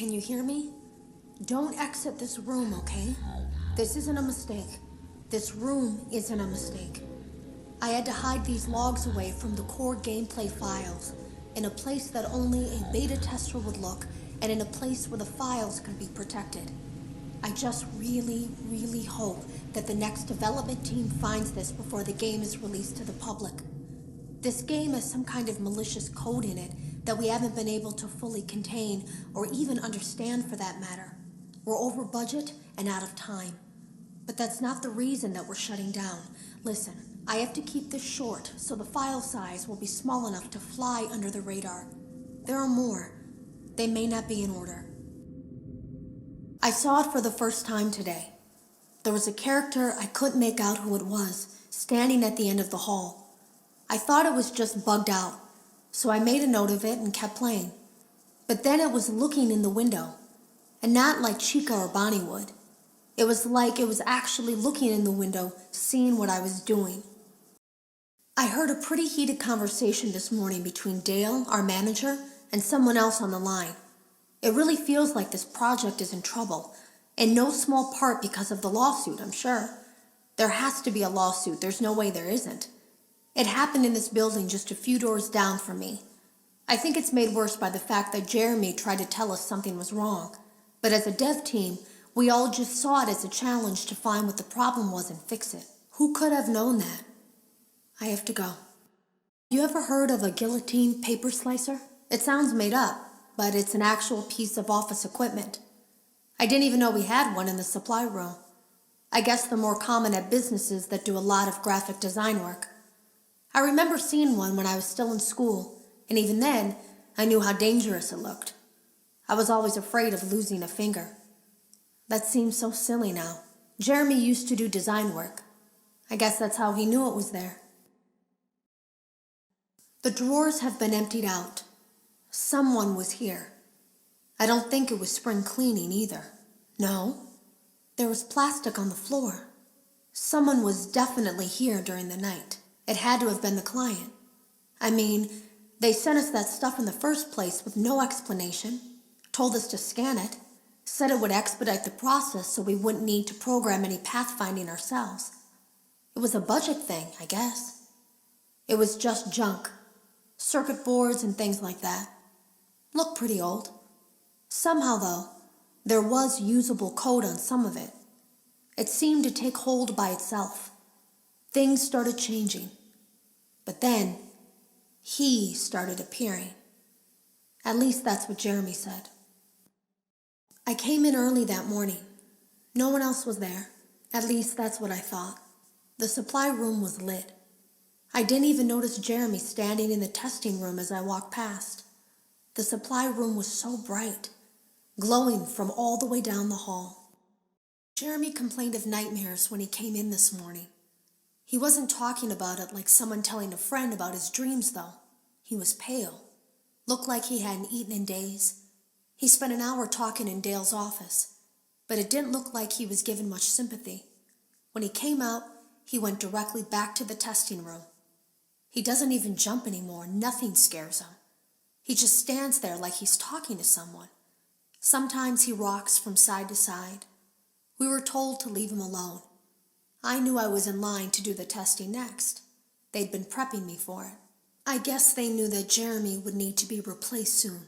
Can you hear me? Don't exit this room, okay? This isn't a mistake. This room isn't a mistake. I had to hide these logs away from the core gameplay files in a place that only a beta tester would look and in a place where the files could be protected. I just really hope that the next development team finds this before the game is released to the public. This game has some kind of malicious code in it that we haven't been able to fully contain or even understand for that matter. We're over budget and out of time. But that's not the reason that we're shutting down. Listen, I have to keep this short so the file size will be small enough to fly under the radar. There are more. They may not be in order. I saw it for the first time today. There was a character I couldn't make out who it was, standing at the end of the hall. I thought it was just bugged out, so I made a note of it and kept playing. But then it was looking in the window, and not like Chica or Bonnie would. It was like it was actually looking in the window, seeing what I was doing. I heard a pretty heated conversation this morning between Dale, our manager, and someone else on the line. It really feels like this project is in trouble, in no small part because of the lawsuit, I'm sure. There has to be a lawsuit, there's no way there isn't. It happened in this building just a few doors down from me. I think it's made worse by the fact that Jeremy tried to tell us something was wrong. But as a dev team, we all just saw it as a challenge to find what the problem was and fix it. Who could have known that? I have to go. You ever heard of a guillotine paper slicer? It sounds made up, but it's an actual piece of office equipment. I didn't even know we had one in the supply room. I guess they're more common at businesses that do a lot of graphic design work. I remember seeing one when I was still in school, and even then, I knew how dangerous it looked. I was always afraid of losing a finger. That seems so silly now. Jeremy used to do design work. I guess that's how he knew it was there. The drawers have been emptied out. Someone was here. I don't think it was spring cleaning either. No, there was plastic on the floor. Someone was definitely here during the night. It had to have been the client. I mean, they sent us that stuff in the first place with no explanation, told us to scan it, said it would expedite the process so we wouldn't need to program any pathfinding ourselves. It was a budget thing, I guess. It was just junk. Circuit boards and things like that. Looked pretty old. Somehow, though, there was usable code on some of it. It seemed to take hold by itself. Things started changing. But then, he started appearing. At least that's what Jeremy said. I came in early that morning. No one else was there. At least that's what I thought. The supply room was lit. I didn't even notice Jeremy standing in the testing room as I walked past. The supply room was so bright, glowing from all the way down the hall. Jeremy complained of nightmares when he came in this morning. He wasn't talking about it like someone telling a friend about his dreams, though. He was pale. Looked like he hadn't eaten in days. He spent an hour talking in Dale's office, but it didn't look like he was given much sympathy. When he came out, he went directly back to the testing room. He doesn't even jump anymore. Nothing scares him. He just stands there like he's talking to someone. Sometimes he rocks from side to side. We were told to leave him alone. I knew I was in line to do the testing next. They'd been prepping me for it. I guess they knew that Jeremy would need to be replaced soon.